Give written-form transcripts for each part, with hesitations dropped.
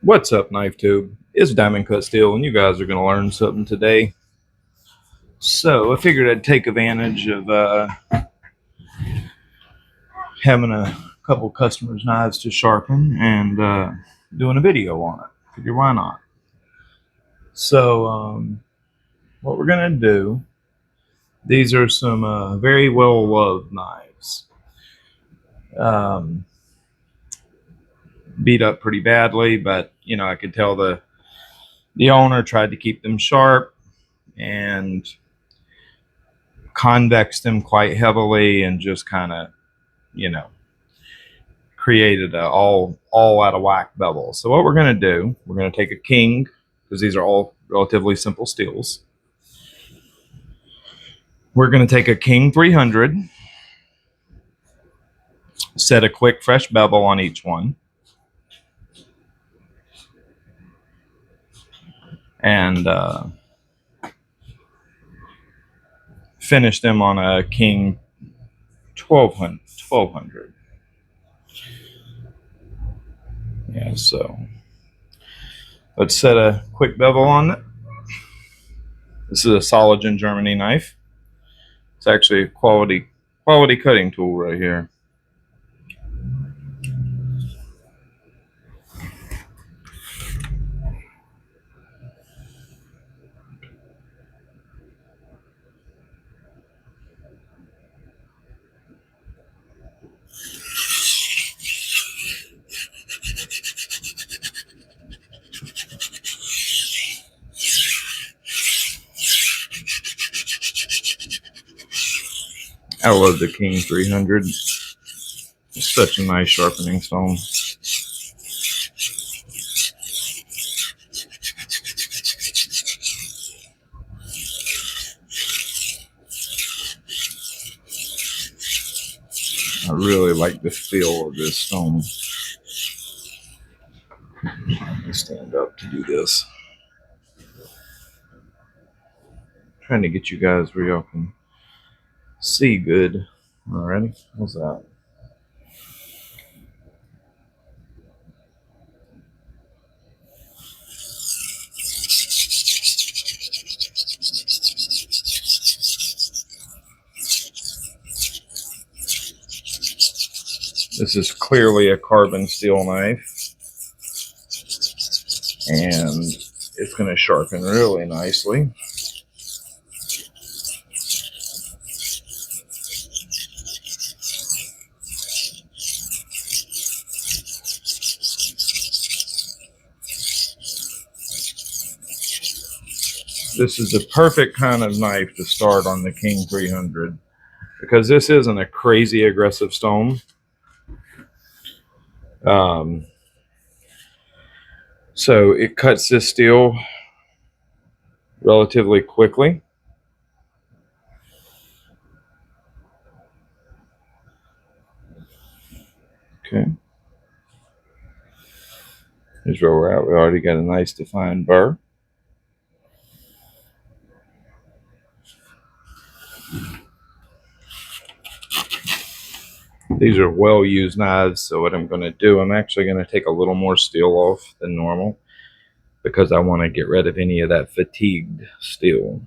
What's up, Knife Tube? It's Diamond Cut Steel, and you guys are going to learn something today. So, I figured I'd take advantage of having a couple customers' knives to sharpen and doing a video on it. Figure why not? So, what we're going to do, these are some very well loved knives. Um, beat up pretty badly, but I could tell the owner tried to keep them sharp and convex them quite heavily and just kind of you know created a all out of whack bevel. So what we're going to do, we're going to take a king, because these are all relatively simple steels. We're going to take a king 300, set a quick fresh bevel on each one, and finish them on a king 1200. Yeah, so let's set a quick bevel on it. This is a Soligen Germany knife. It's actually a quality cutting tool right here. I love the King 300. It's such a nice sharpening stone. I really like the feel of this stone. Let me stand up to do this. I'm trying to get you guys where y'all can see good. Alrighty, what's that? This is clearly a carbon steel knife, and it's going to sharpen really nicely. This is the perfect kind of knife to start on the King 300, because this isn't a crazy aggressive stone. So it cuts this steel relatively quickly. Okay. Here's where we're at. We already got a nice defined burr. These are well used knives, so what I'm going to do, I'm actually going to take a little more steel off than normal, because I want to get rid of any of that fatigued steel.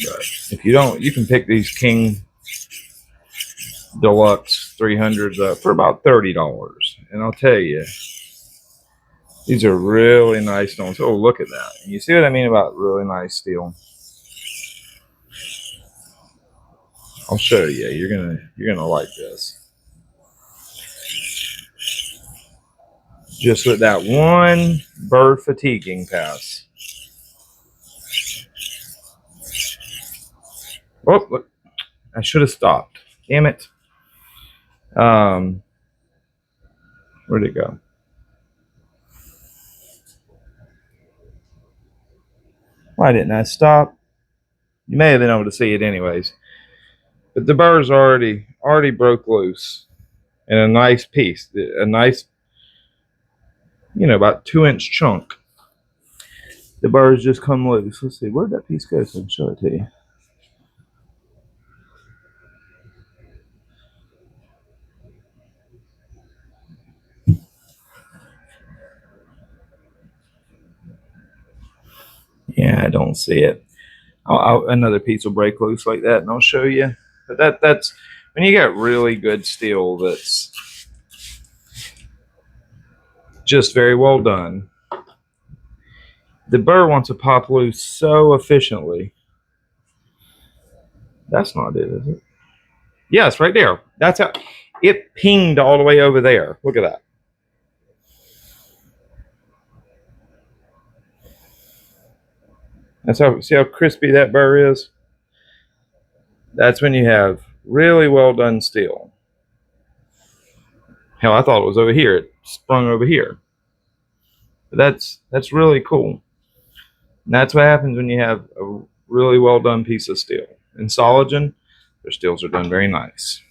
But if you don't, you can pick these King Deluxe 300s up for about $30. And I'll tell you, these are really nice stones. Oh, look at that. You see what I mean about really nice steel? I'll show you. You're gonna like this. Just with that one burr fatiguing pass. Oh, look. I should have stopped. Damn it. Where'd it go? Why didn't I stop? You may have been able to see it anyways. But the burr's already broke loose in a nice piece. A nice, about 2-inch chunk. The burr's just come loose. Let's see, where'd that piece go so I can show it to you? Yeah, I don't see it. Another piece will break loose like that, and I'll show you. But that's when you get really good steel that's just very well done. The burr wants to pop loose so efficiently. That's not it, is it? Yes, right there. That's how it pinged all the way over there. Look at that. See how crispy that burr is? That's when you have really well done steel. Hell, I thought it was over here. It sprung over here. But that's really cool. And that's what happens when you have a really well done piece of steel. In Sologen, their steels are done very nice.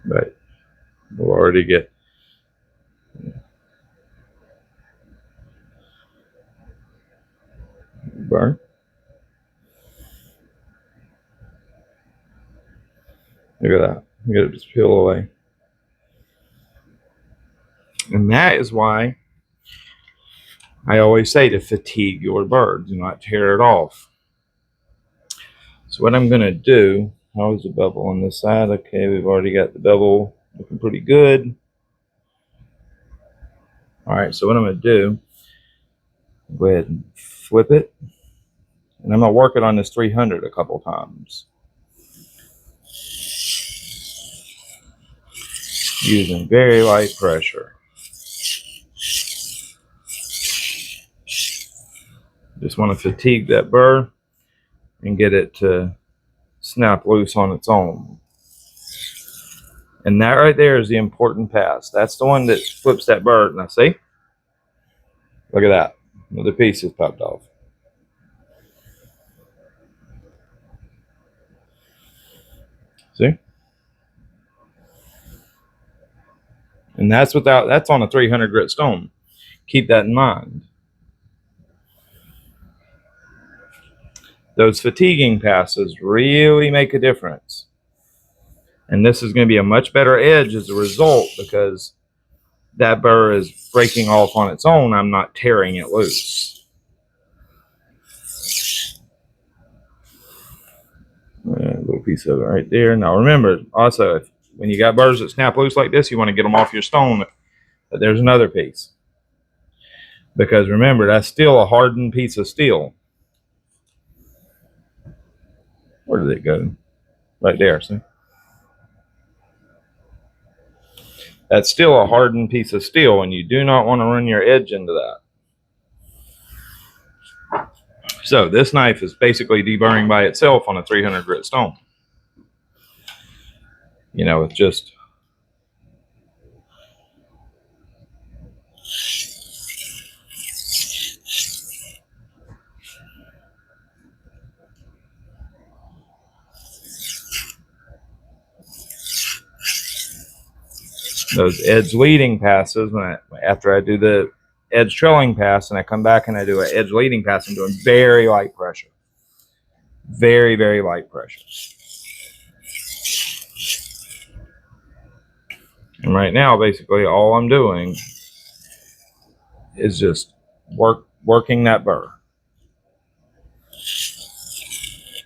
But we'll already get burn. Look at that. Look at it just peel away. And that is why I always say to fatigue your burr. Do not tear it off. So what I'm going to do, how is the bevel on this side? Okay, we've already got the bevel looking pretty good. All right, so what I'm going to do, go ahead and flip it. And I'm going to work it on this 300 a couple times. Using very light pressure. Just want to fatigue that burr and get it to snap loose on its own. And that right there is the important pass. That's the one that flips that burr. Now see? Look at that. Another piece is popped off. See? And that's on a 300 grit stone. Keep that in mind. Those fatiguing passes really make a difference. And this is going to be a much better edge as a result because that burr is breaking off on its own. I'm not tearing it loose. A little piece of it right there. Now remember, also, when you got burrs that snap loose like this, you want to get them off your stone. But there's another piece. Because remember, that's still a hardened piece of steel. Where did it go? Right there, see? That's still a hardened piece of steel, and you do not want to run your edge into that. So this knife is basically deburring by itself on a 300 grit stone. With just those edge leading passes. After I do the edge trailing pass and I come back and I do an edge leading pass, I'm doing very light pressure. Very, very light pressure. And right now, basically, all I'm doing is just working that burr.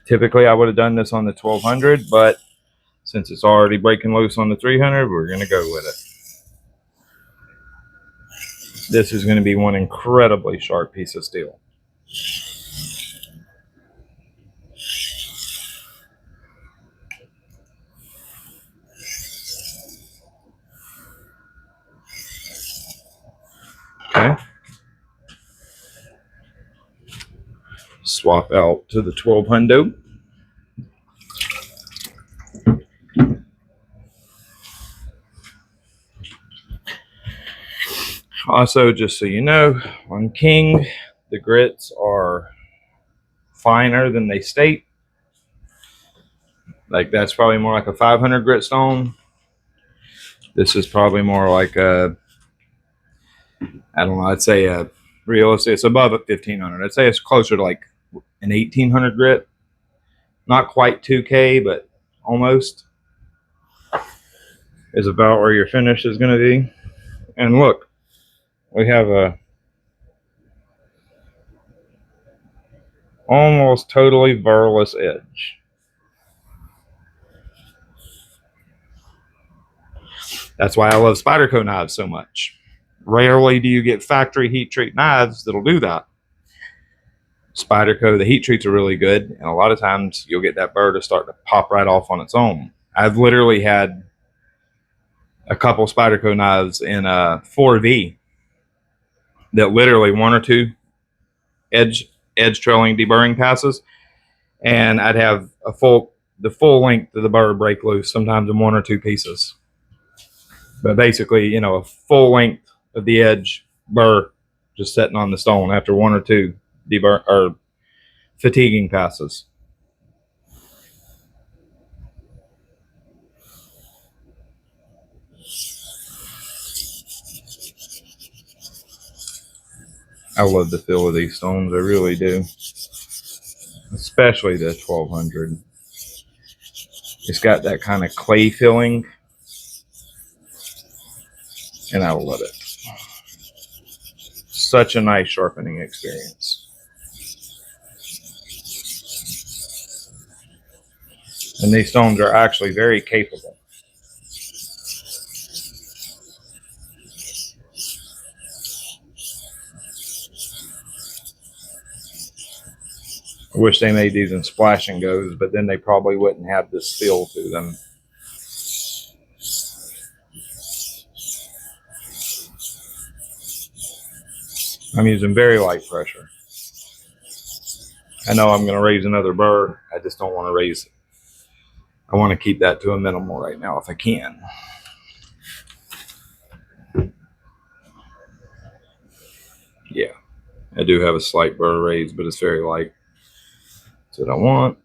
Typically, I would have done this on the 1200, but since it's already breaking loose on the 300, we're going to go with it. This is going to be one incredibly sharp piece of steel. Okay. Swap out to the 1200. Also, just so you know, on King, the grits are finer than they state. Like that's probably more like a 500 grit stone. This is probably more like a, I don't know, I'd say a realistic, it's above a 1500. I'd say it's closer to like an 1800 grit. Not quite 2K, but almost is about where your finish is going to be. And look, we have a almost totally burless edge. That's why I love Spyderco knives so much. Rarely do you get factory heat treat knives that'll do that. Spyderco, the heat treats are really good, and a lot of times you'll get that burr to start to pop right off on its own. I've literally had a couple Spyderco knives in a 4V that literally one or two edge trailing deburring passes, and I'd have the full length of the burr break loose, sometimes in one or two pieces. But basically, you know, a full length of the edge burr just sitting on the stone after one or two deburr or fatiguing passes. I love the feel of these stones, I really do. Especially the 1200. It's got that kind of clay feeling, and I love it. Such a nice sharpening experience. And these stones are actually very capable. I wish they made these in splash and goes, but then they probably wouldn't have this feel to them. I'm using very light pressure. I know I'm going to raise another burr. I just don't want to raise it. I want to keep that to a minimal right now if I can. Yeah, I do have a slight burr raise, but it's very light. That's what I want.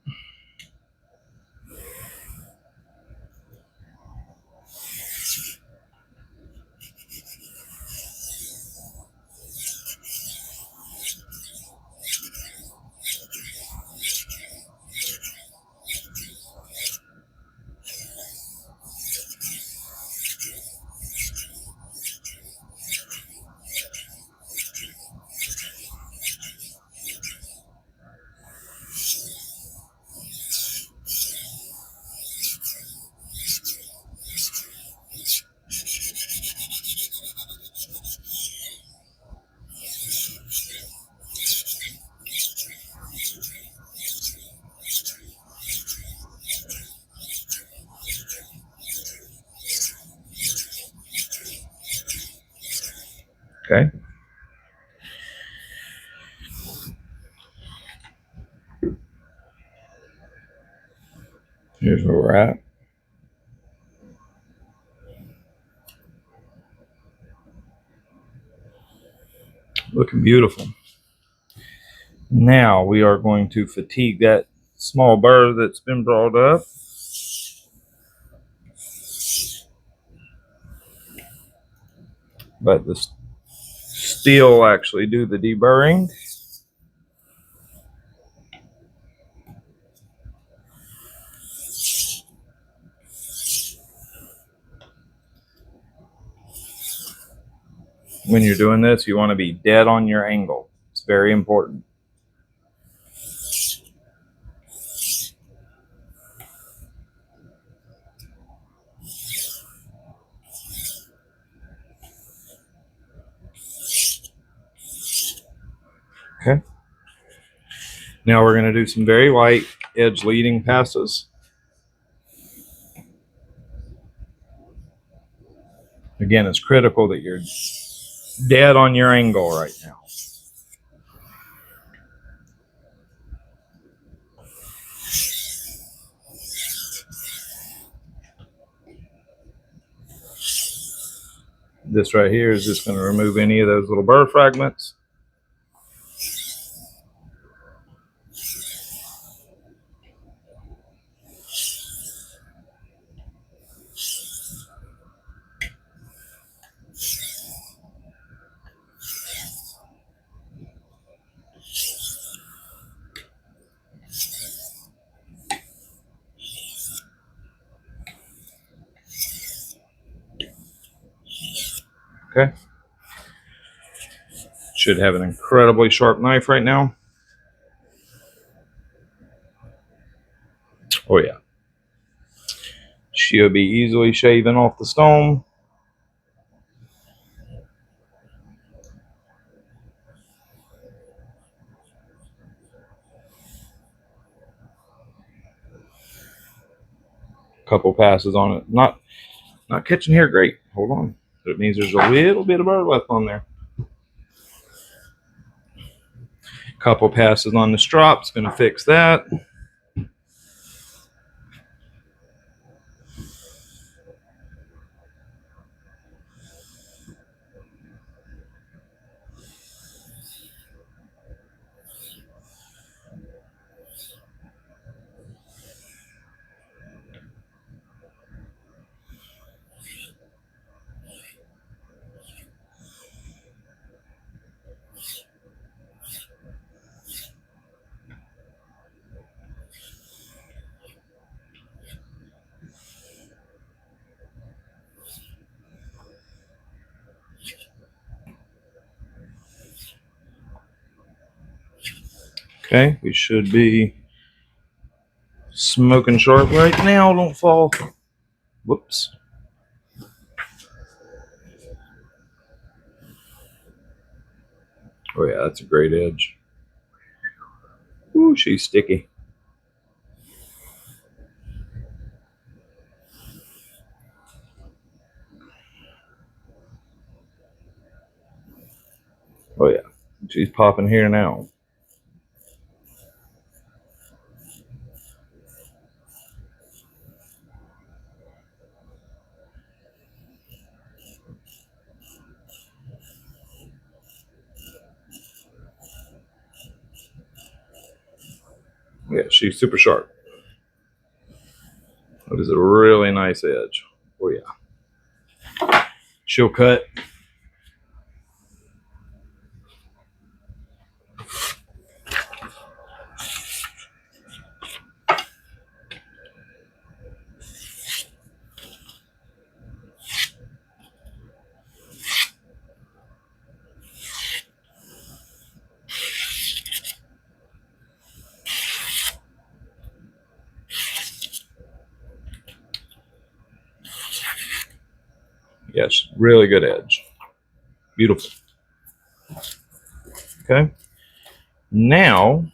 Okay. Here's where we're at. Looking beautiful. Now we are going to fatigue that small burr that's been brought up. Let the steel actually do the deburring. When you're doing this, you want to be dead on your angle. It's very important. Okay. Now we're going to do some very light edge leading passes. Again, it's critical that you're dead on your angle right now. This right here is just going to remove any of those little burr fragments. Okay. Should have an incredibly sharp knife right now. Oh yeah. She'll be easily shaving off the stone. Couple passes on it. Not catching here great. Hold on. It means there's a little bit of burr left on there. Couple passes on the strop's gonna fix that. Okay, we should be smoking sharp right now. Don't fall. Whoops. Oh yeah, that's a great edge. Ooh, she's sticky. Oh yeah, she's popping here now. Yeah, she's super sharp. That is a really nice edge. Oh yeah. She'll cut. Yes, really good edge. Beautiful. Okay. Now,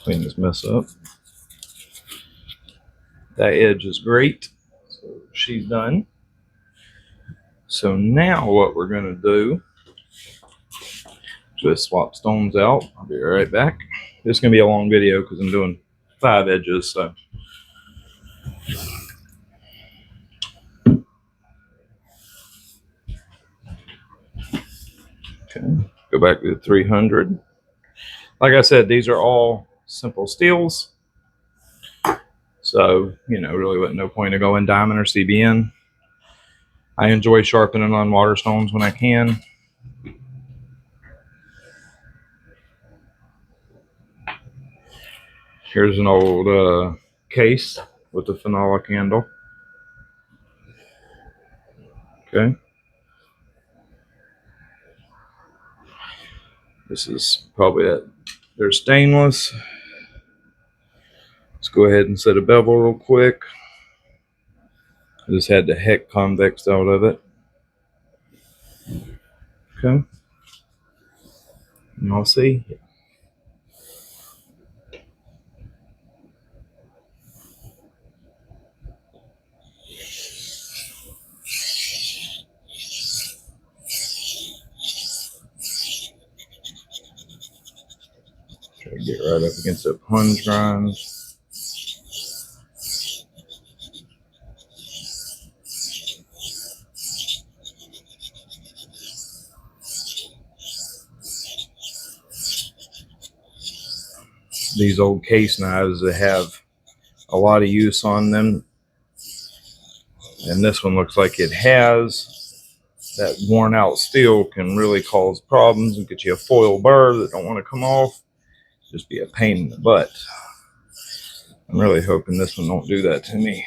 clean this mess up. That edge is great. So she's done. So now what we're going to do, just swap stones out. I'll be right back. This is going to be a long video because I'm doing 5 edges. So. Okay, go back to the 300. Like I said, these are all simple steels. So, really wasn't no point of going diamond or CBN. I enjoy sharpening on water stones when I can. Here's an old case with a phenolic handle. Okay. This is probably it. They're stainless. Let's go ahead and set a bevel real quick. I just had the heck convex out of it. Okay. And I'll see. Try to get right up against that plunge grind. These old case knives that have a lot of use on them, and this one looks like it has. That worn out steel can really cause problems and get you a foil burr that don't want to come off. Just be a pain in the butt. I'm really hoping this one don't do that to me.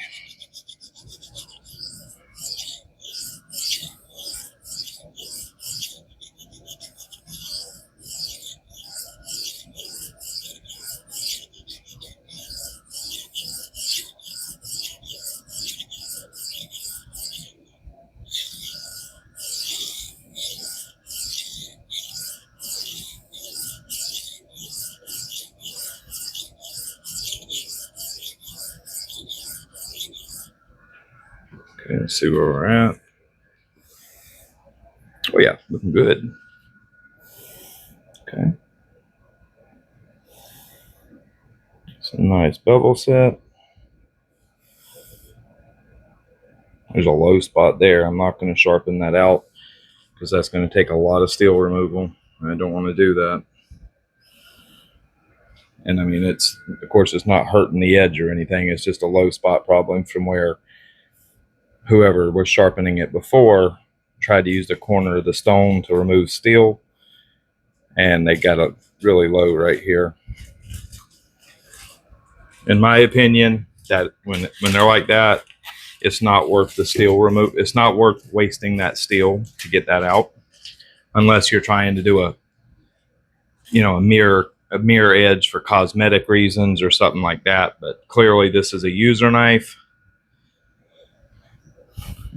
Okay, let's see where we're at. Oh yeah, looking good. Okay. Some nice bevel set. There's a low spot there. I'm not going to sharpen that out because that's going to take a lot of steel removal. I don't want to do that. And I mean, it's, of course, it's not hurting the edge or anything. It's just a low spot problem from where whoever was sharpening it before tried to use the corner of the stone to remove steel, and they got it really low right here. In my opinion, that when they're like that, it's not worth the steel remove. It's not worth wasting that steel to get that out, unless you're trying to do a mirror edge for cosmetic reasons or something like that. But clearly, this is a user knife,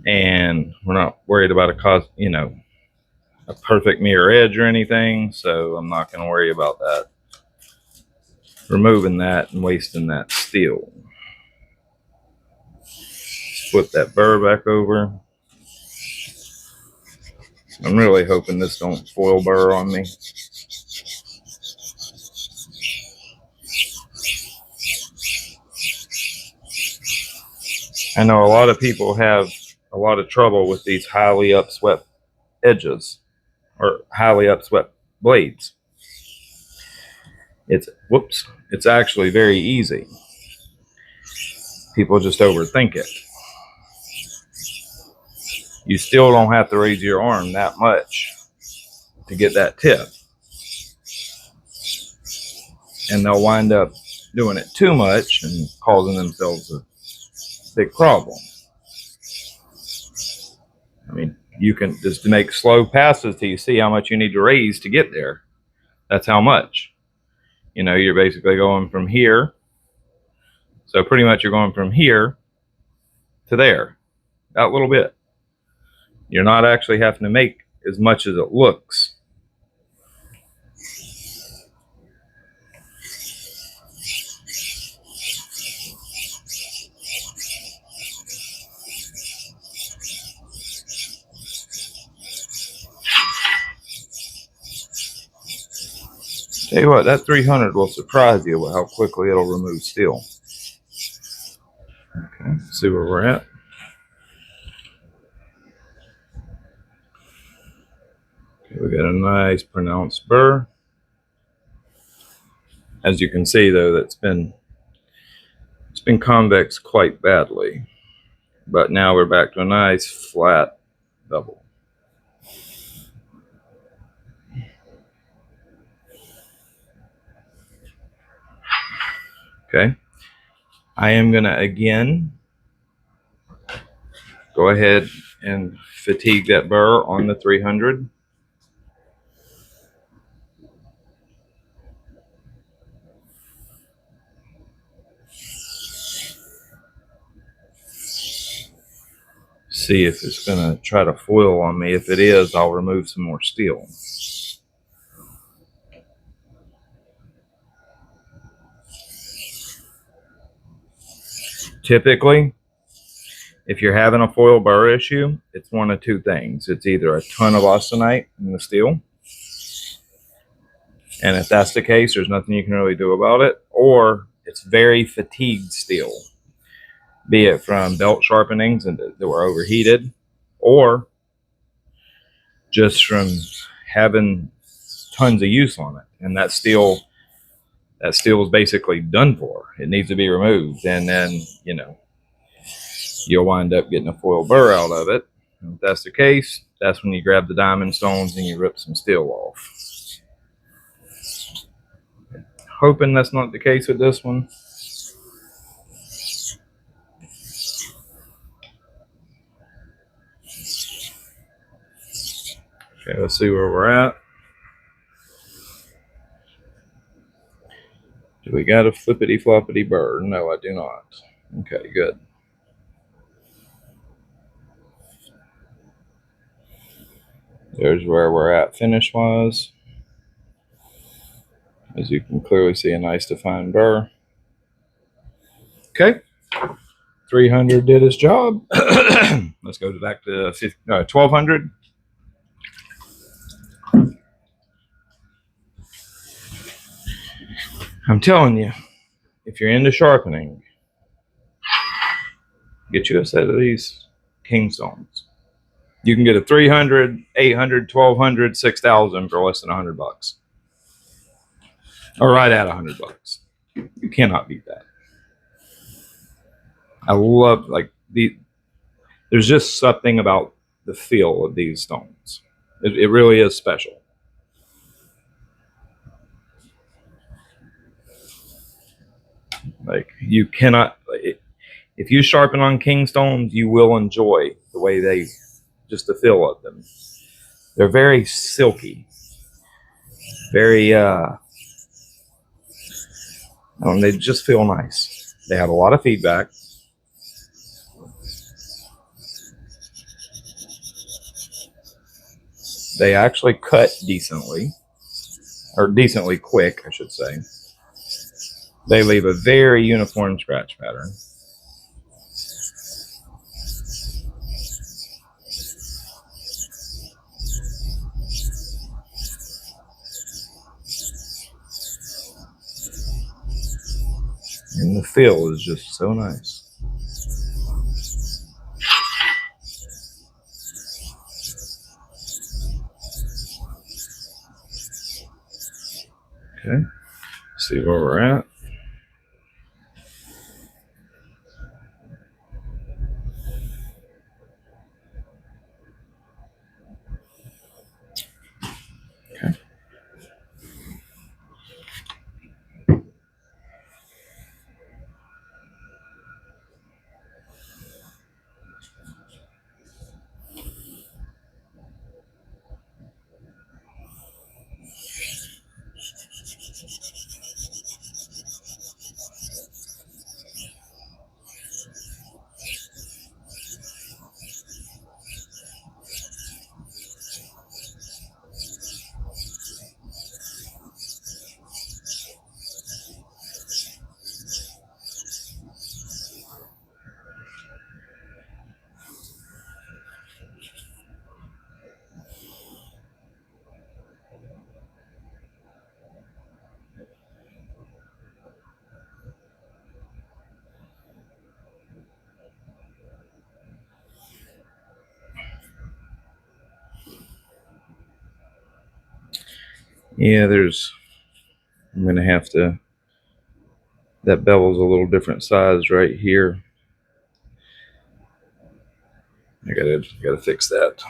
and we're not worried about a perfect mirror edge or anything. So I'm not going to worry about that. Removing that and wasting that steel. Flip that burr back over. I'm really hoping this don't foil burr on me. I know a lot of people have a lot of trouble with these highly upswept edges or highly upswept blades. It's actually very easy. People just overthink it. You still don't have to raise your arm that much to get that tip. And they'll wind up doing it too much and causing themselves a big problem. I mean, you can just make slow passes till you see how much you need to raise to get there. That's how much. You're basically going from here. So pretty much you're going from here to there, that little bit. You're not actually having to make as much as it looks. Tell you what, that 300 will surprise you with how quickly it'll remove steel. Okay, let's see where we're at. Okay, we got a nice pronounced burr. As you can see, though, it's been convex quite badly. But now we're back to a nice flat bevel. Okay, I am going to again go ahead and fatigue that burr on the 300. See if it's going to try to foil on me. If it is, I'll remove some more steel. Typically, if you're having a foil burr issue, it's one of two things. It's either a ton of austenite in the steel, and if that's the case, there's nothing you can really do about it, or it's very fatigued steel, be it from belt sharpenings that were overheated, or just from having tons of use on it, and that steel is basically done for. It needs to be removed, and then you'll wind up getting a foil burr out of it. And if that's the case, that's when you grab the diamond stones and you rip some steel off. Hoping that's not the case with this one. Okay, let's see where we're at. Do we got a flippity floppity burr? No, I do not. Okay, good. There's where we're at finish wise. As you can clearly see, a nice defined burr. Okay. 300 did its job. Let's go back to 1200. I'm telling you, if you're into sharpening, get you a set of these kingstones. You can get a 300, 800, 1200, 6000 for less than $100, or right at $100. You cannot beat that. I love there's just something about the feel of these stones. It really is special. Like you cannot, if you sharpen on king stones, you will enjoy the way just the feel of them. They're very silky, very they just feel nice. They have a lot of feedback. They actually cut decently, or decently quick, I should say. They leave a very uniform scratch pattern. And the feel is just so nice. Okay, let's see where we're at. Okay. Yeah, I'm going to have to, that bevel's a little different size right here. I gotta fix that.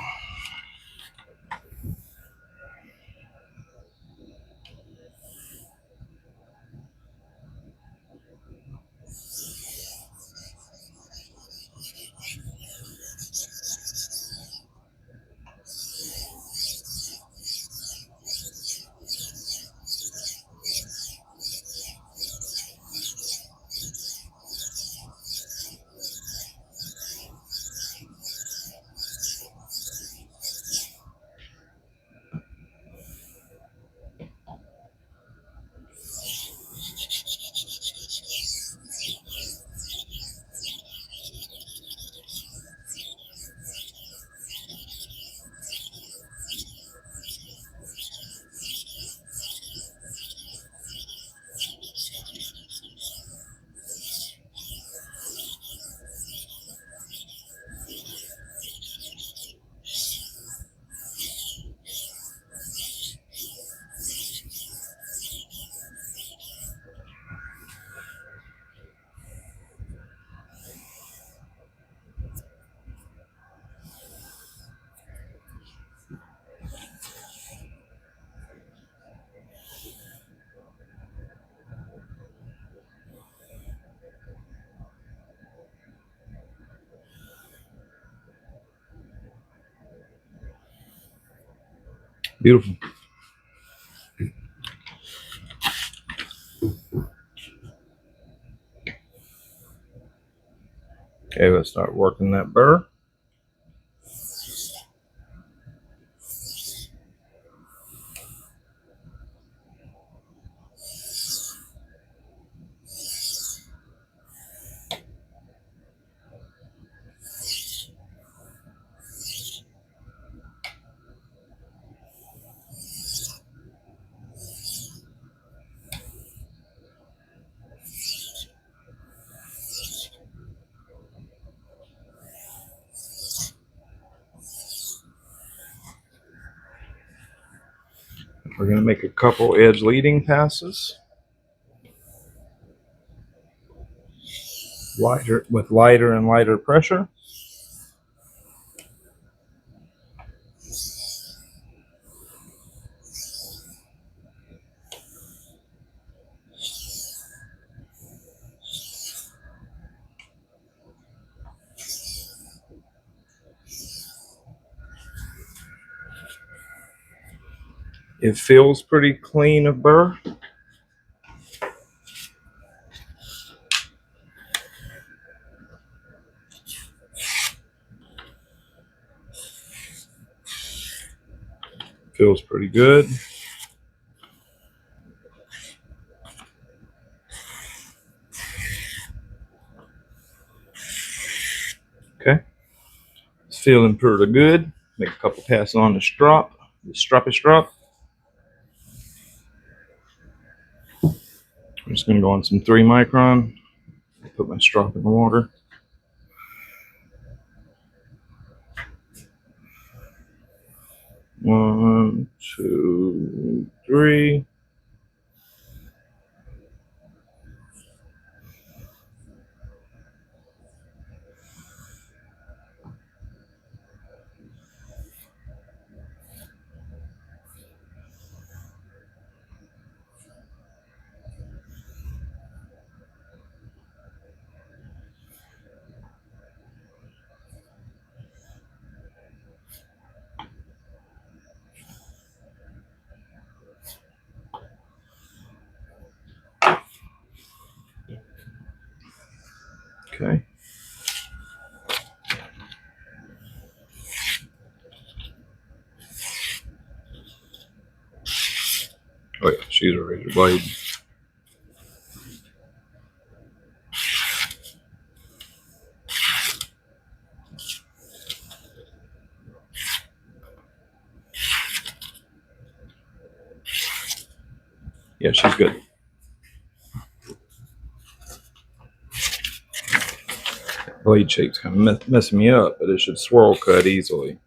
Beautiful. Okay, let's start working that burr. We're going to make a couple edge leading passes. Lighter and lighter pressure. It feels pretty clean of burr. Feels pretty good. Okay. It's feeling pretty good. Make a couple passes on the strop. The stroppy strop. I'm just going to go on some 3 micron. Put my strop in the water. One, two, three. Okay. Oh yeah, she's a razor blade. Yeah, she's good. Blade shape's kind of messing me up, but it should swirl cut easily.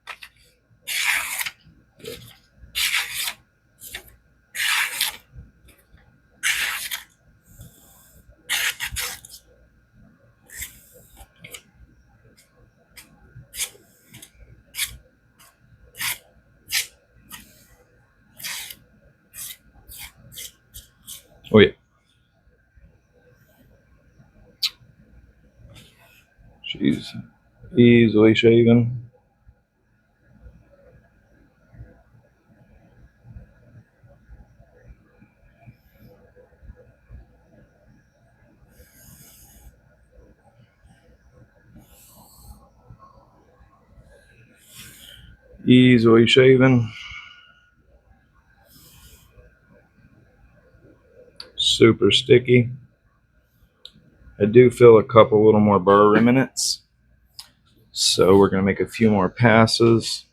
Oh yeah. She's easily shaven. Easily shaven. Super sticky. I do feel a couple little more burr remnants. So we're going to make a few more passes.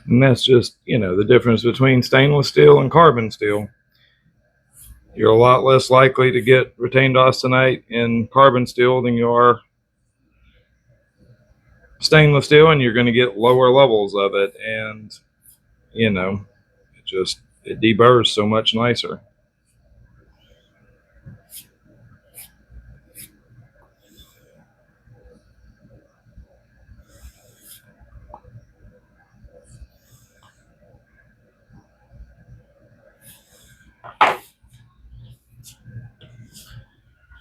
And that's just, the difference between stainless steel and carbon steel. You're a lot less likely to get retained austenite in carbon steel than you are stainless steel, and you're going to get lower levels of it. And, it deburrs so much nicer.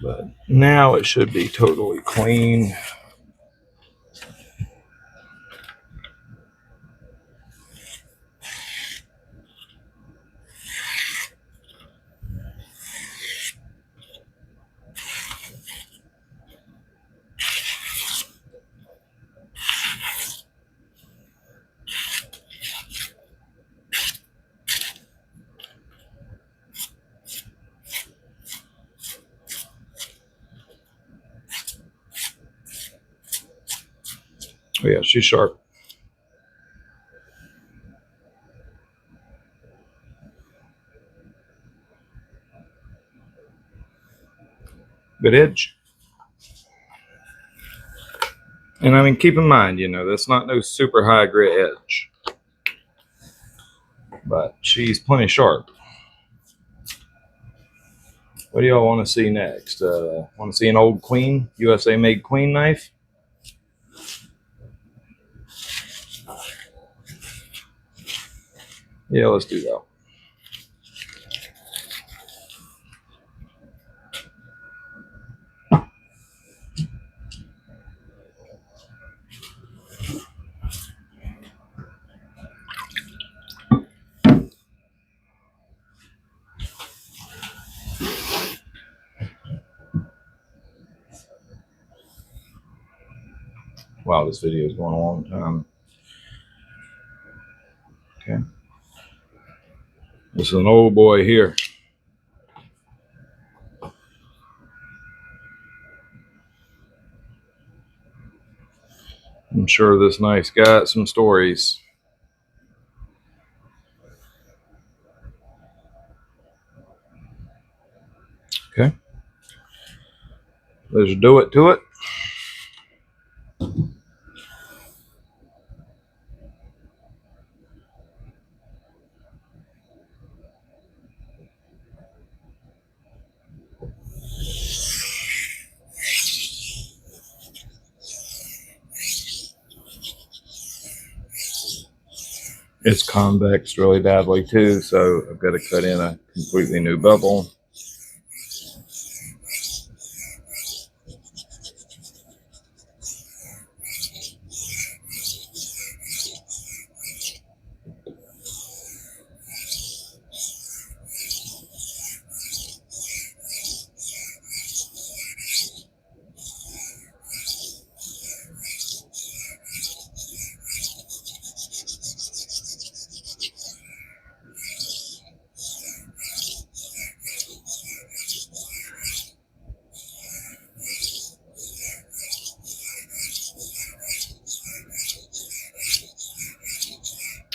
But now it should be totally clean. Oh yeah, she's sharp. Good edge. And I mean, keep in mind, you know, that's not no super high grit edge, but she's plenty sharp. What do y'all want to see next? Want to see an old Queen, USA made Queen knife? Yeah, let's do that. Wow, this video is going a long time. Okay. This is an old boy here. I'm sure this knife's got some stories. Okay. Let's do it to it. It's convexed really badly too, so I've got to cut in a completely new bevel.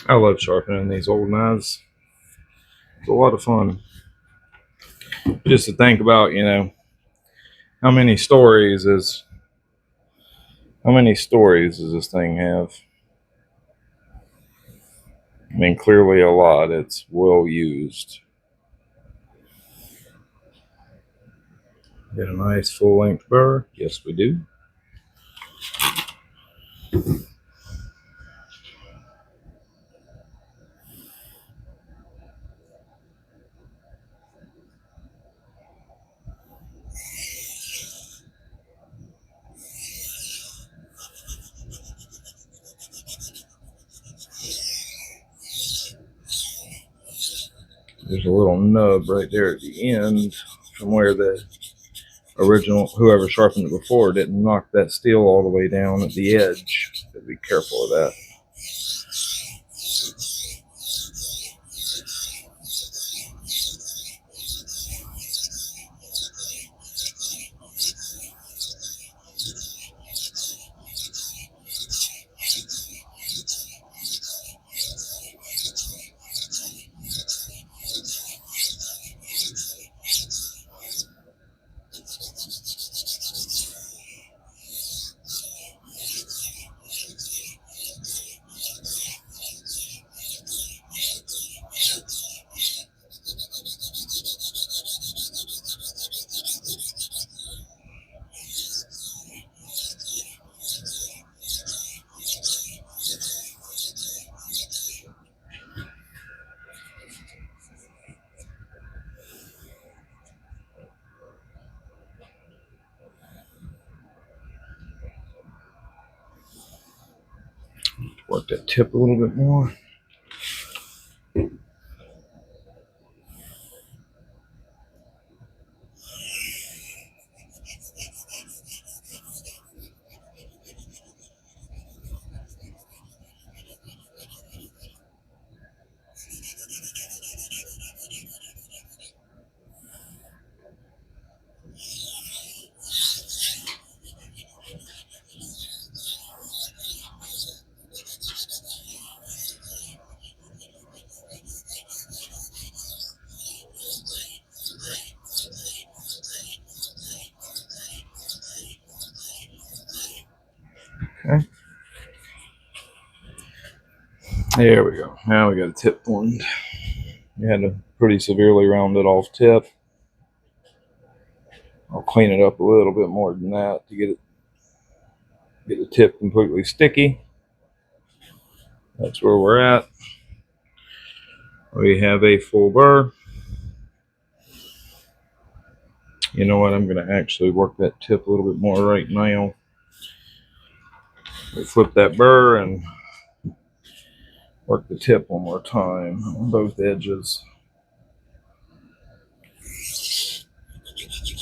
I love sharpening these old knives. It's a lot of fun. Just to think about, you know, how many stories does this thing have? I mean, clearly a lot. It's well used. Get a nice full length burr. Yes, we do. There's a little nub right there at the end from where the original, whoever sharpened it before, didn't knock that steel all the way down at the edge. So be careful of that. Work that tip a little bit more. There we go. Now we got a tip formed. We had a pretty severely rounded off tip. I'll clean it up a little bit more than that to get the tip completely sticky. That's where we're at. We have a full burr. You know what? I'm going to actually work that tip a little bit more right now. We flip that burr and work the tip one more time on both edges.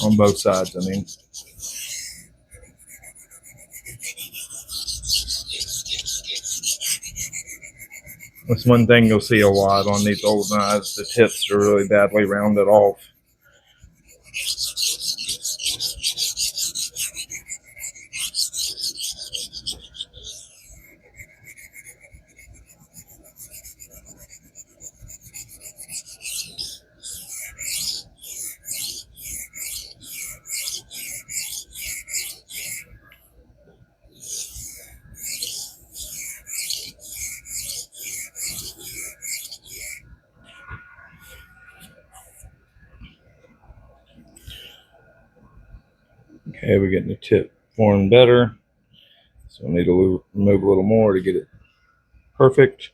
On both sides, I mean. That's one thing you'll see a lot on these old knives. The tips are really badly rounded off. Okay, we're getting the tip formed better. So we need to remove a little more to get it perfect.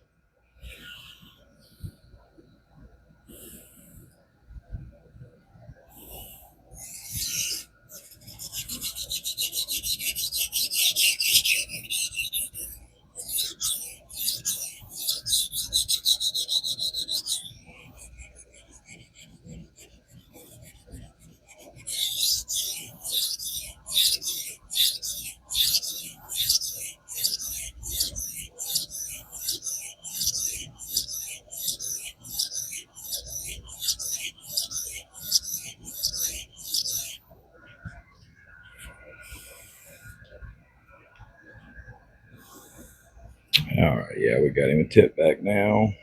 All right, yeah, we got him a tip back now.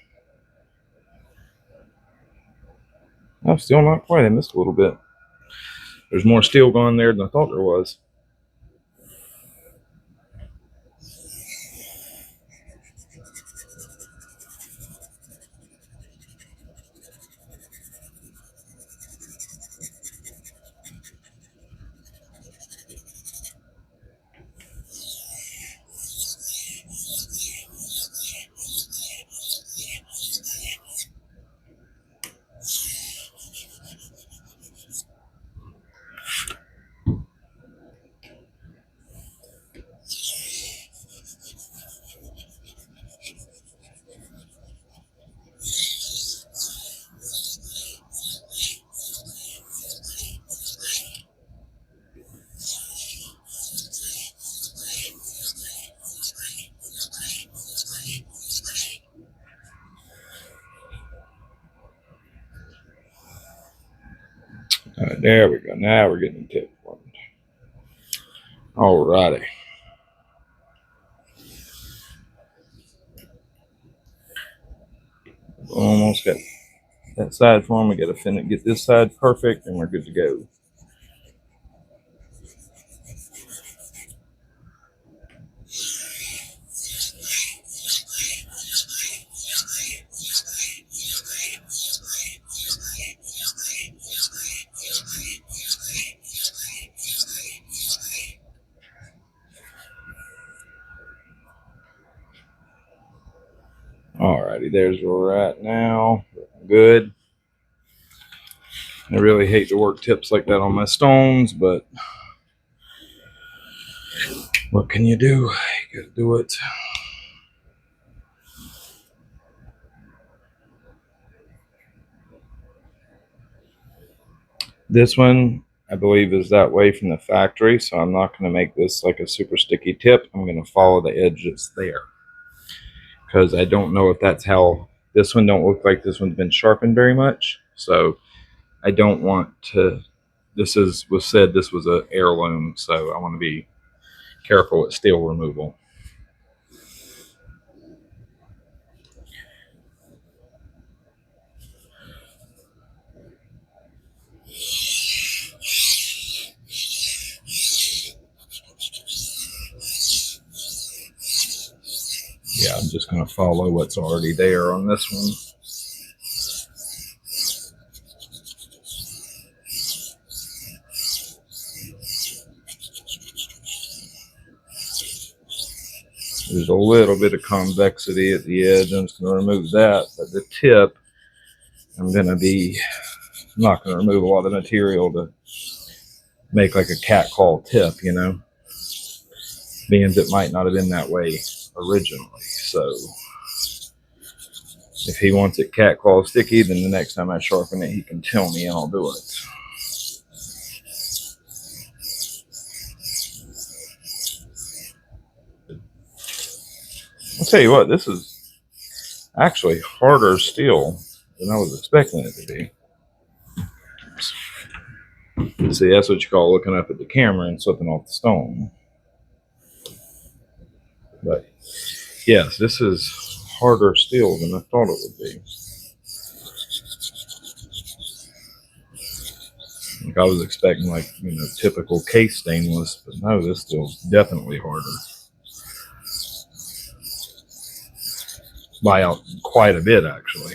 Oh, still not quite. I missed a little bit. There's more steel going there than I thought there was. All right, there we go. Now we're getting the tip formed. All righty. Almost got that side formed. We got to get this side perfect, and we're good to go. Alrighty, there's where we're at now. Good. I really hate to work tips like that on my stones, but what can you do? You gotta do it. This one, I believe, is that way from the factory, so I'm not going to make this like a super sticky tip. I'm going to follow the edge that's there because I don't know if that's how this one don't look like this one's been sharpened very much. So I don't want to. Was said this was an heirloom, so I want to be careful with steel removal. Yeah, I'm just going to follow what's already there on this one. There's a little bit of convexity at the edge. I'm just going to remove that, but the tip, I'm not going to remove a lot of material to make like a catcall tip, you know, being it might not have been that way originally. So if he wants it catcall sticky, then the next time I sharpen it, he can tell me and I'll do it. I'll tell you what, this is actually harder steel than I was expecting it to be. See, that's what you call looking up at the camera and slipping off the stone. But yes, this is harder steel than I thought it would be. Like I was expecting, like, you know, typical case stainless, but no, this steel's definitely harder. By quite a bit, actually.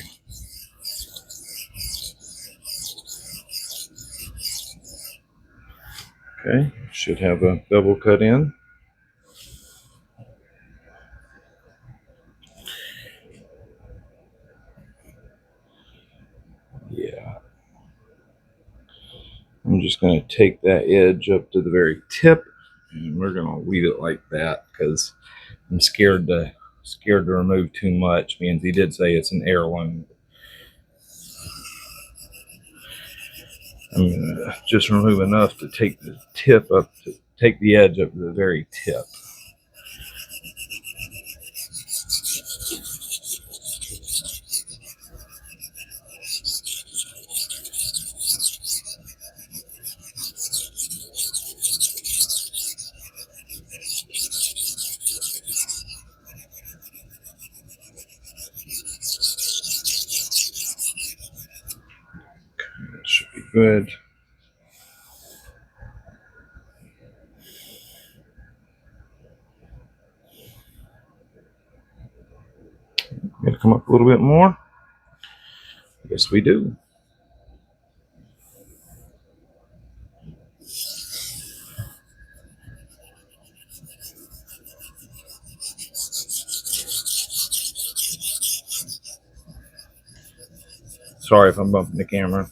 Okay, should have a double cut in. Yeah. I'm just going to take that edge up to the very tip, and we're going to leave it like that because I'm scared to remove too much. Means he did say it's an heirloom. I'm going to just remove enough to take the tip up, to take the edge up to the very tip. That should be good. Got to come up a little bit more. Yes, we do. Sorry if I'm bumping the camera.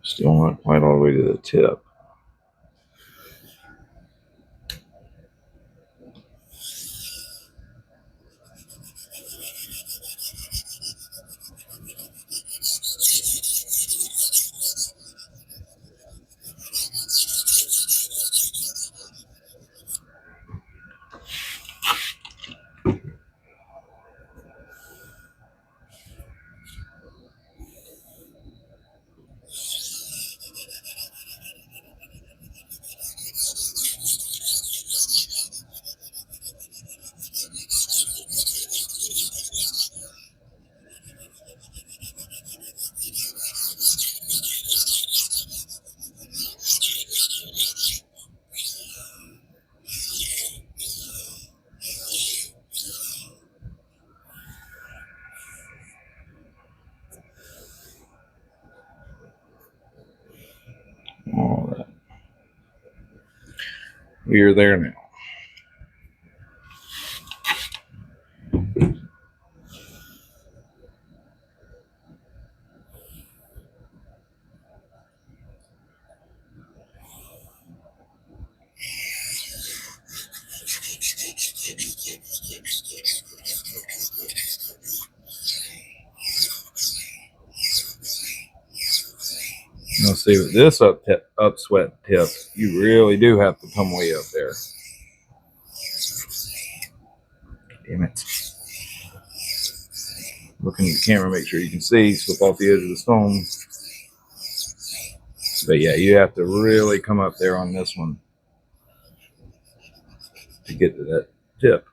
Still not quite all the way to the tip. All right. We are there now. Now see, with this up sweat tip, you really do have to come way up there. Damn it. Looking at the camera, make sure you can see, slip off the edge of the stone. But yeah, you have to really come up there on this one to get to that tip.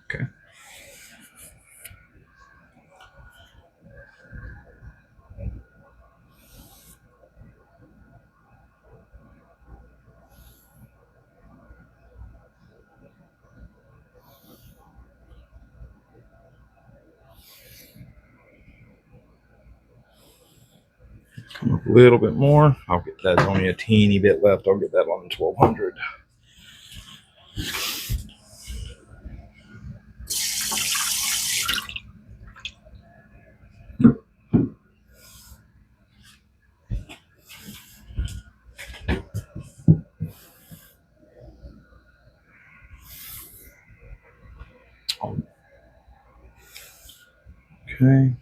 Okay. Come up a little bit more. I'll get that's only a teeny bit left. I'll get that on 1200. Okay.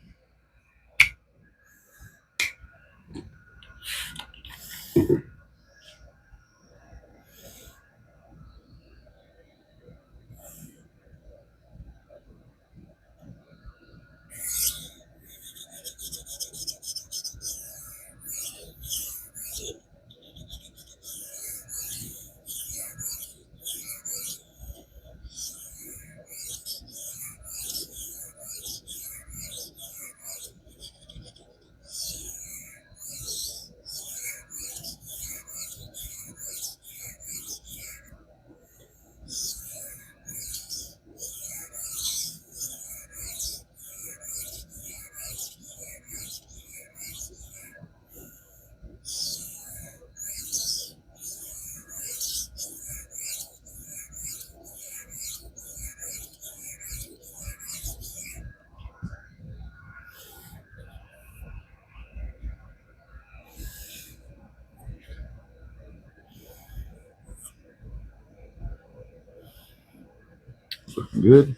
Looking good.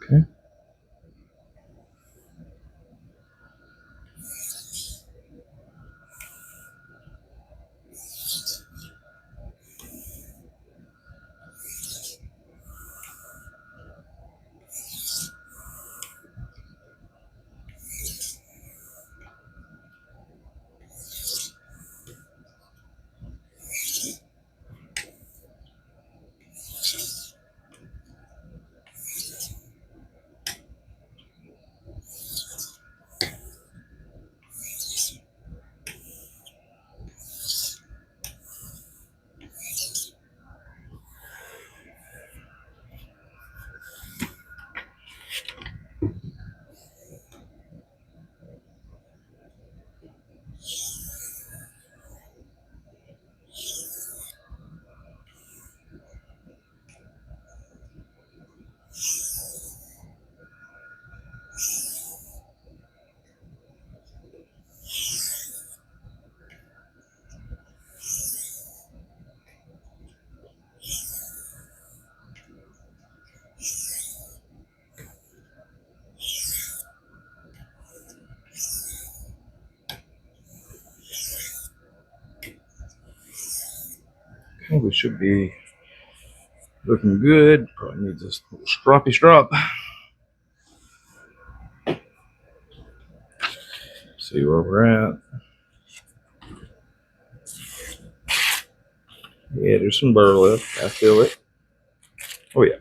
Okay. we should be looking good. Probably needs this little stroppy strop. See where we're at. Yeah, there's some burr left. I feel it. Oh yeah.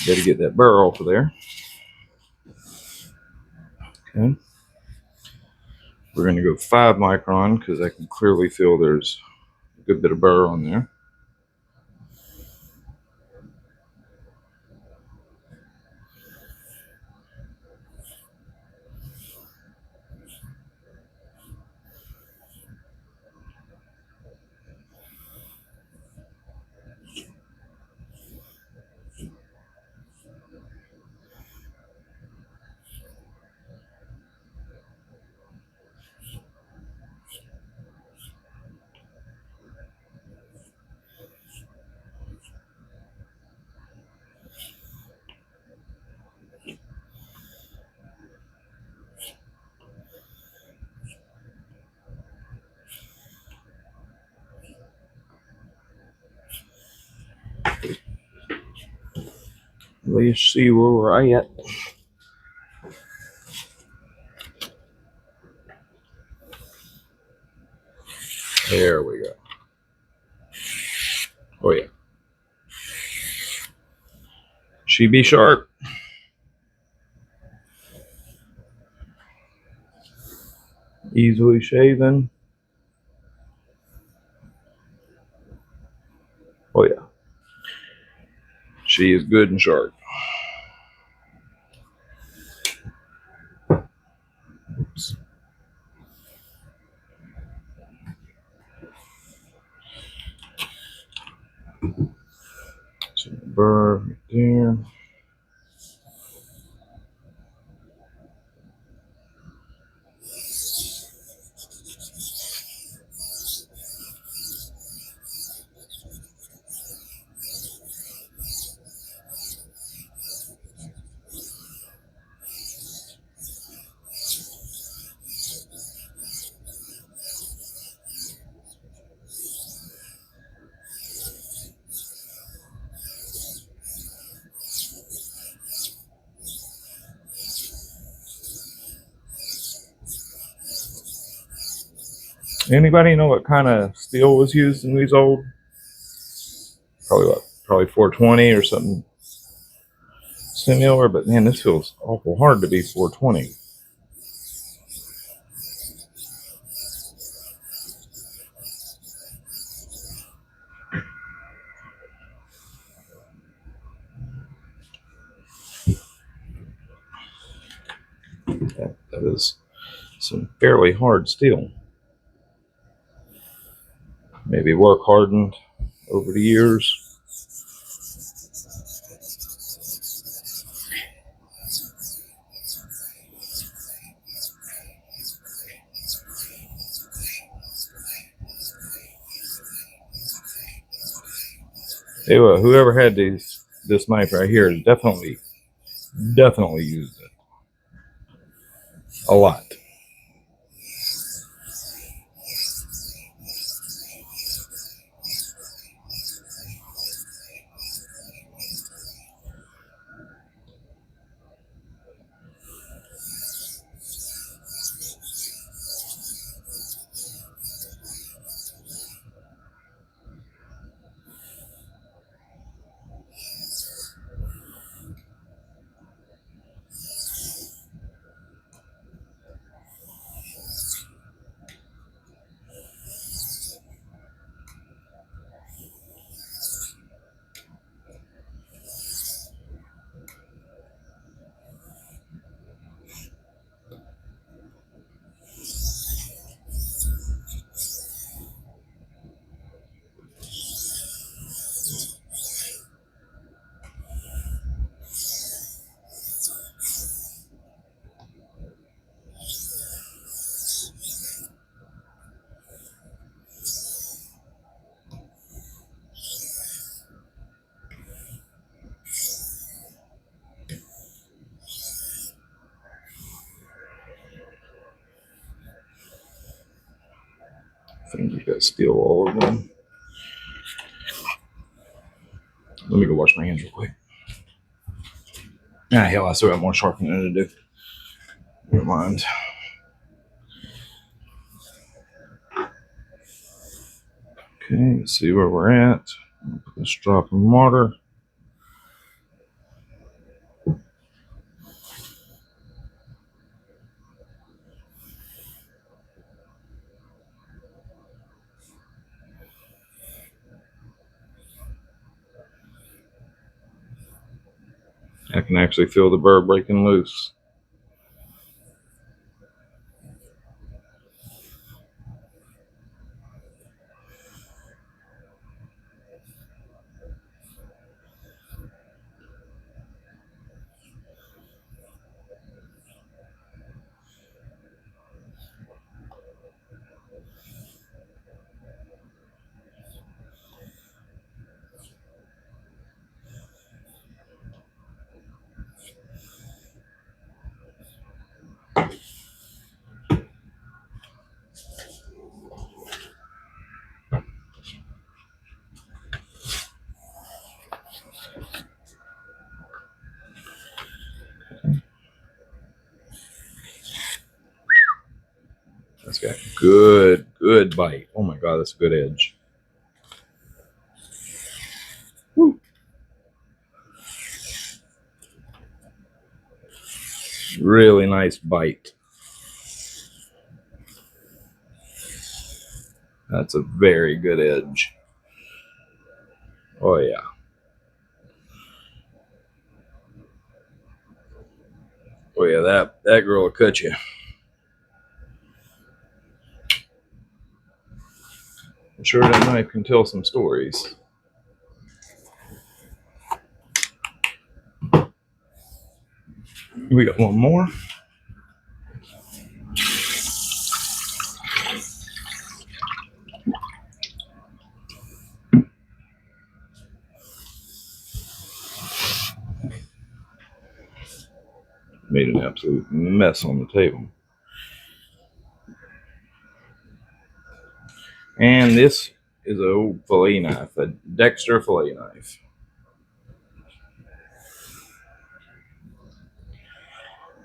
Got to get that burr off of there. Okay. We're going to go 5 micron because I can clearly feel there's a good bit of burr on there. Let's see where we're at. There we go. Oh yeah. She be sharp. Easily shaven. Oh yeah. She is good and sharp. Oops. Some burr right there. Anybody know what kind of steel was used in these old? Probably 420 or something similar. But man, this feels awful hard to be 420. That is some fairly hard steel. Maybe work hardened over the years. Anyway, whoever had this knife right here has definitely used it a lot. I think you got steel all over them. Let me go wash my hands real quick. Ah, hell, I still got more sharpening to do. Never mind. Okay, let's see where we're at. Let's drop in water. I can actually feel the burr breaking loose. That's got good bite. Oh my God, that's a good edge. Woo. Really nice bite. That's a very good edge. Oh yeah. Oh yeah, that girl will cut you. I'm sure that knife can tell some stories. We got one more. Made an absolute mess on the table. And this is an old fillet knife, a Dexter fillet knife.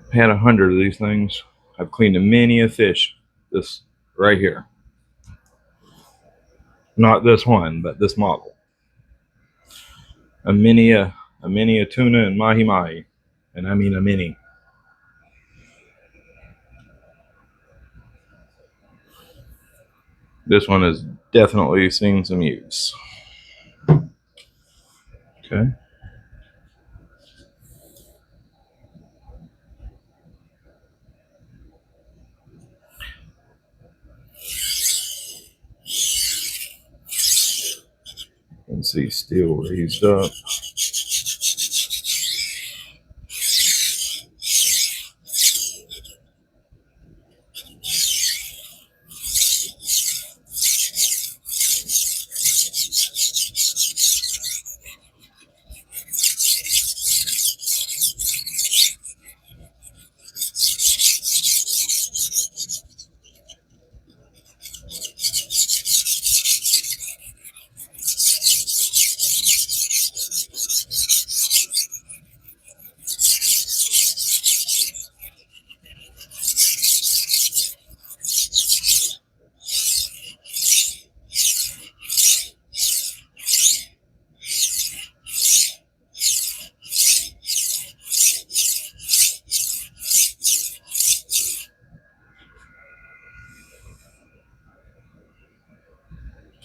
I've had 100 of these things. I've cleaned a many a fish. This right here. Not this one, but this model. A mini a tuna and mahi mahi. And I mean a mini. This one has definitely seen some use. Okay. You can see steel raised up.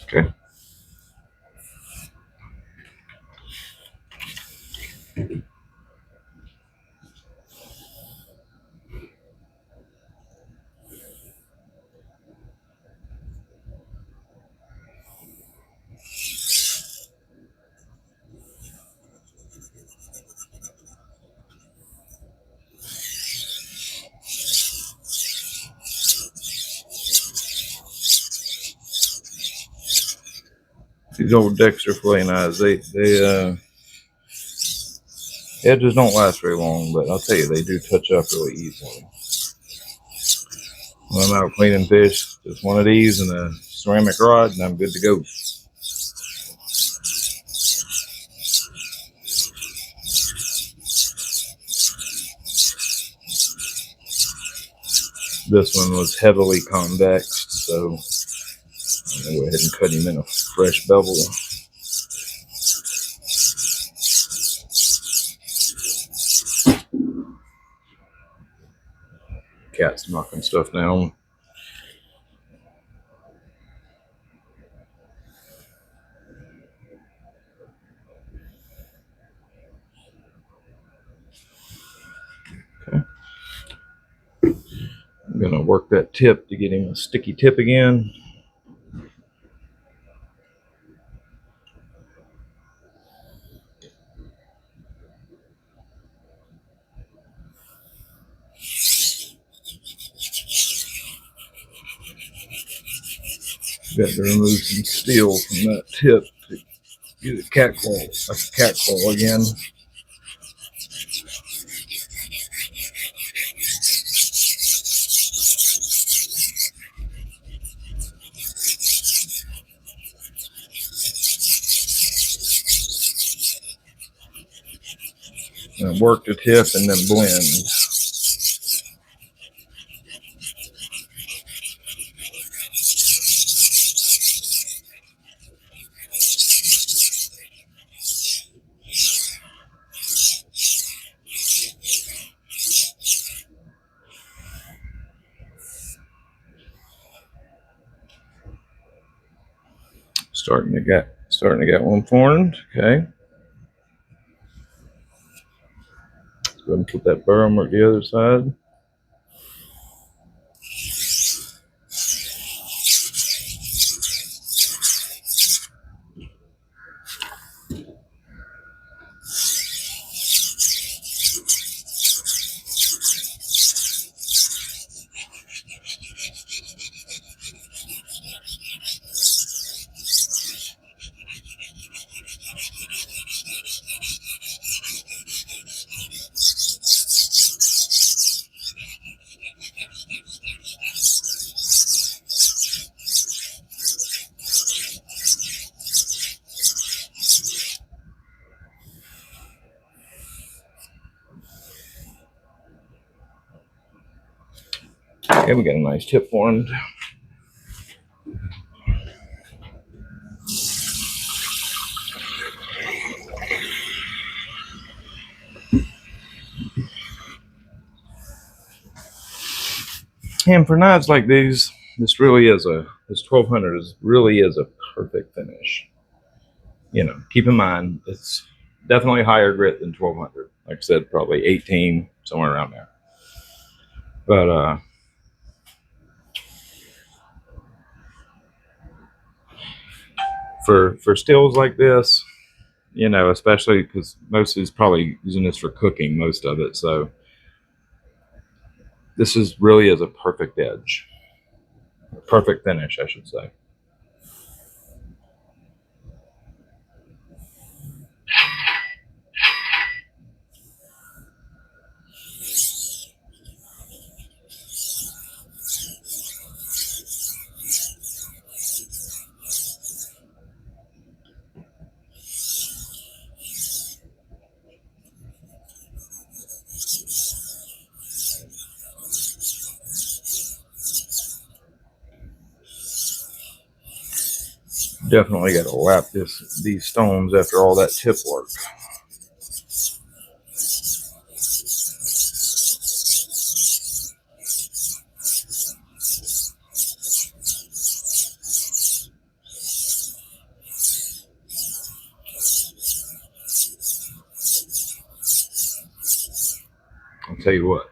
Okay. These old Dexter fillet knives, they edges don't last very long, but I'll tell you, they do touch up really easily. When I'm out cleaning fish, just one of these and a ceramic rod, and I'm good to go. This one was heavily convexed, so I'm gonna go ahead and cut him in a fresh bevel. Cat's knocking stuff down. Okay. I'm gonna work that tip to get him a sticky tip again. Got to remove some steel from that tip to get a cat claw, like a cat claw again. And work the tip and then blend. Starting to get one formed. Okay. Let's go ahead and put that burr on the other side. Okay, we got a nice tip formed. And for knives like these, this 1200 really is a perfect finish. You know, keep in mind it's definitely higher grit than 1200. Like I said, probably 18, somewhere around there. But for stills like this, you know, especially because most is probably using this for cooking, most of it. So this is really is a perfect edge, perfect finish, I should say. Definitely got to lap these stones after all that tip work. I'll tell you what,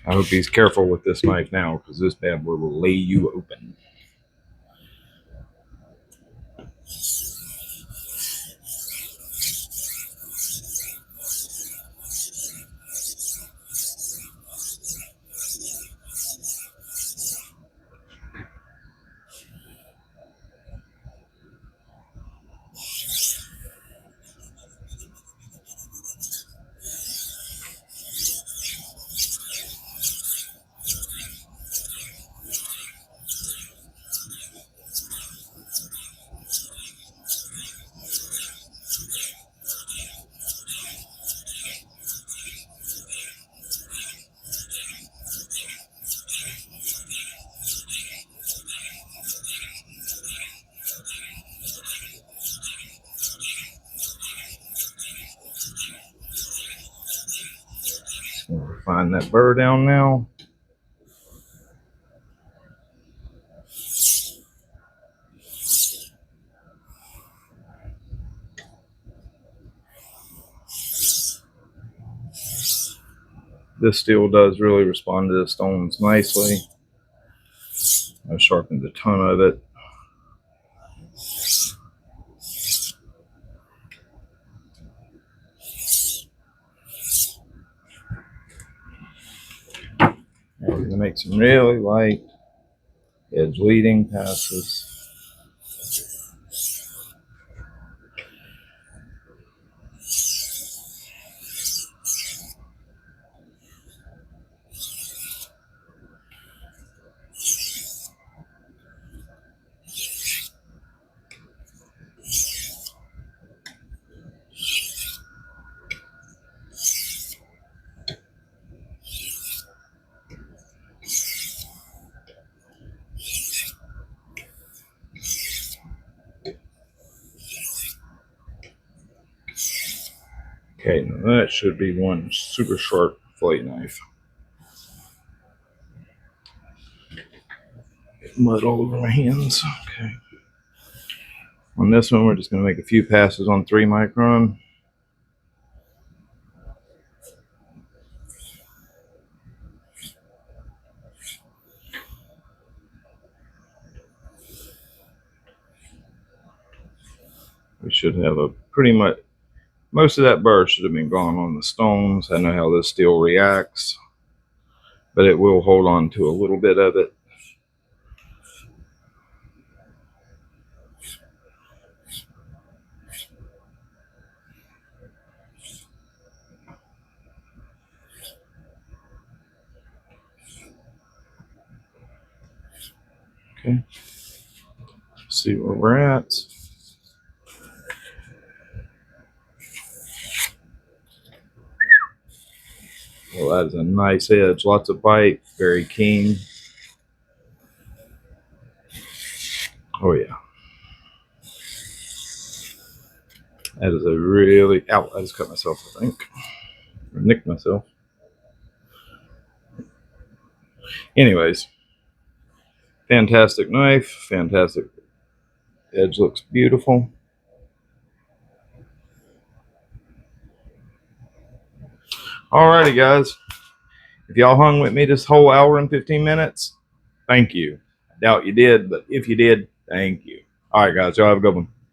I hope he's careful with this knife now, because this bad boy will lay you open. find that burr down now. This steel does really respond to the stones nicely. I sharpened a ton of it. We're going to make some really light edge leading passes. Okay, now that should be one super sharp fillet knife. Mud all over my hands. Okay. On this one, we're just going to make a few passes on 3 micron. We should have a pretty much, most of that burr should have been gone on the stones. I know how this steel reacts, but it will hold on to a little bit of it. Okay, see where we're at. Well, that is a nice edge, lots of bite, very keen. Oh yeah. That is a really, ow, I just cut myself, I think. Or nicked myself. Anyways, fantastic knife, fantastic edge, looks beautiful. Alrighty, guys. If y'all hung with me this whole hour and 15 minutes, thank you. I doubt you did, but if you did, thank you. All right, guys, y'all have a good one.